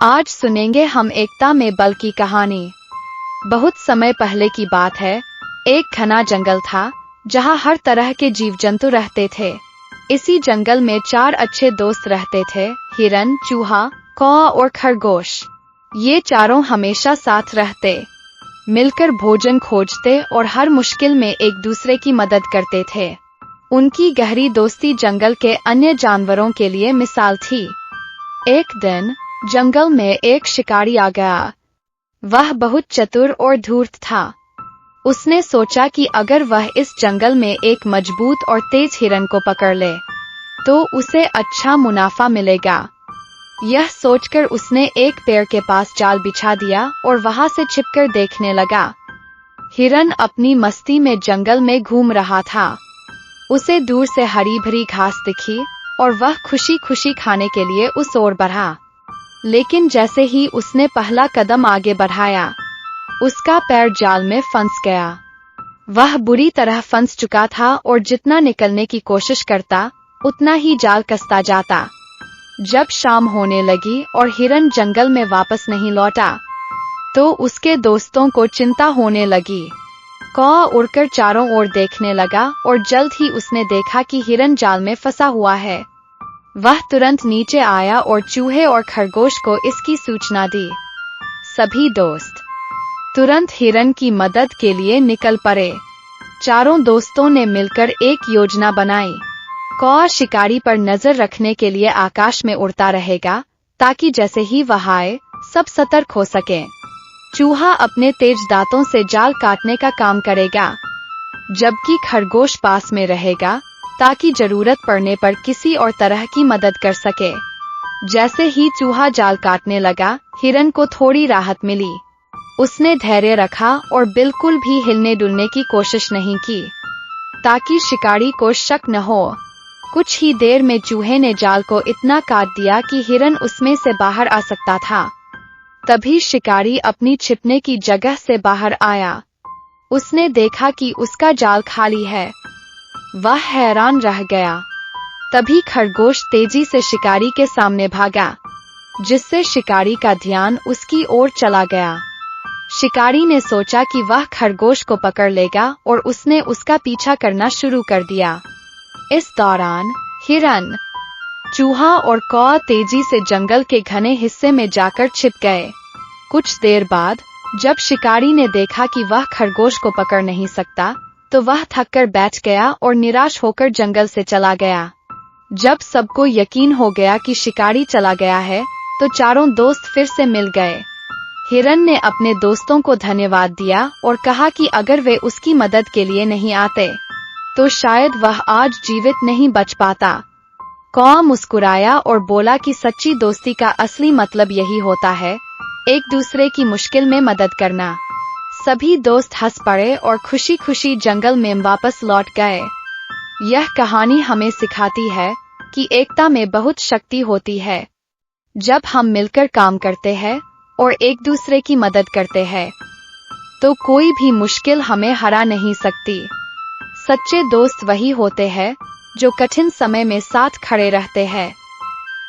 आज सुनेंगे हम एकता में बल की कहानी। बहुत समय पहले की बात है। एक घना जंगल था जहाँ हर तरह के जीव जंतु रहते थे। इसी जंगल में 4 अच्छे दोस्त रहते थे, हिरन, चूहा, कौआ और खरगोश। ये चारों हमेशा साथ रहते, मिलकर भोजन खोजते और हर मुश्किल में एक दूसरे की मदद करते थे। उनकी गहरी दोस्ती जंगल के अन्य जानवरों के लिए मिसाल थी। एक दिन जंगल में एक शिकारी आ गया। वह बहुत चतुर और धूर्त था। उसने सोचा कि अगर वह इस जंगल में एक मजबूत और तेज हिरन को पकड़ ले तो उसे अच्छा मुनाफा मिलेगा। यह सोचकर उसने एक पेड़ के पास जाल बिछा दिया और वहां से छिपकर देखने लगा। हिरन अपनी मस्ती में जंगल में घूम रहा था। उसे दूर से हरी भरी घास दिखी और वह खुशी खुशी खाने के लिए उस ओर बढ़ा। लेकिन जैसे ही उसने पहला कदम आगे बढ़ाया, उसका पैर जाल में फंस गया। वह बुरी तरह फंस चुका था और जितना निकलने की कोशिश करता उतना ही जाल कसता जाता। जब शाम होने लगी और हिरन जंगल में वापस नहीं लौटा तो उसके दोस्तों को चिंता होने लगी। कौआ उड़कर चारों ओर देखने लगा और जल्द ही उसने देखा कि हिरन जाल में फंसा हुआ है। वह तुरंत नीचे आया और चूहे और खरगोश को इसकी सूचना दी। सभी दोस्त तुरंत हिरन की मदद के लिए निकल पड़े। चारों दोस्तों ने मिलकर एक योजना बनाई। कौआ शिकारी पर नजर रखने के लिए आकाश में उड़ता रहेगा ताकि जैसे ही वह आए सब सतर्क हो सके। चूहा अपने तेज दांतों से जाल काटने का काम करेगा, जबकि खरगोश पास में रहेगा ताकि जरूरत पड़ने पर किसी और तरह की मदद कर सके। जैसे ही चूहा जाल काटने लगा, हिरन को थोड़ी राहत मिली। उसने धैर्य रखा और बिल्कुल भी हिलने डुलने की कोशिश नहीं की ताकि शिकारी को शक न हो। कुछ ही देर में चूहे ने जाल को इतना काट दिया कि हिरन उसमें से बाहर आ सकता था। तभी शिकारी अपनी छिपने की जगह से बाहर आया। उसने देखा कि उसका जाल खाली है। वह हैरान रह गया। तभी खरगोश तेजी से शिकारी के सामने भागा, जिससे शिकारी का ध्यान उसकी ओर चला गया। शिकारी ने सोचा कि वह खरगोश को पकड़ लेगा और उसने उसका पीछा करना शुरू कर दिया। इस दौरान हिरन, चूहा और कौआ तेजी से जंगल के घने हिस्से में जाकर छिप गए। कुछ देर बाद जब शिकारी ने देखा कि वह खरगोश को पकड़ नहीं सकता तो वह थककर बैठ गया और निराश होकर जंगल से चला गया। जब सबको यकीन हो गया कि शिकारी चला गया है तो चारों दोस्त फिर से मिल गए। हिरन ने अपने दोस्तों को धन्यवाद दिया और कहा कि अगर वे उसकी मदद के लिए नहीं आते तो शायद वह आज जीवित नहीं बच पाता। कौआ मुस्कुराया और बोला कि सच्ची दोस्ती का असली मतलब यही होता है, एक दूसरे की मुश्किल में मदद करना। सभी दोस्त हंस पड़े और खुशी खुशी जंगल में वापस लौट गए। यह कहानी हमें सिखाती है कि एकता में बहुत शक्ति होती है। जब हम मिलकर काम करते हैं और एक दूसरे की मदद करते हैं तो कोई भी मुश्किल हमें हरा नहीं सकती। सच्चे दोस्त वही होते हैं जो कठिन समय में साथ खड़े रहते हैं।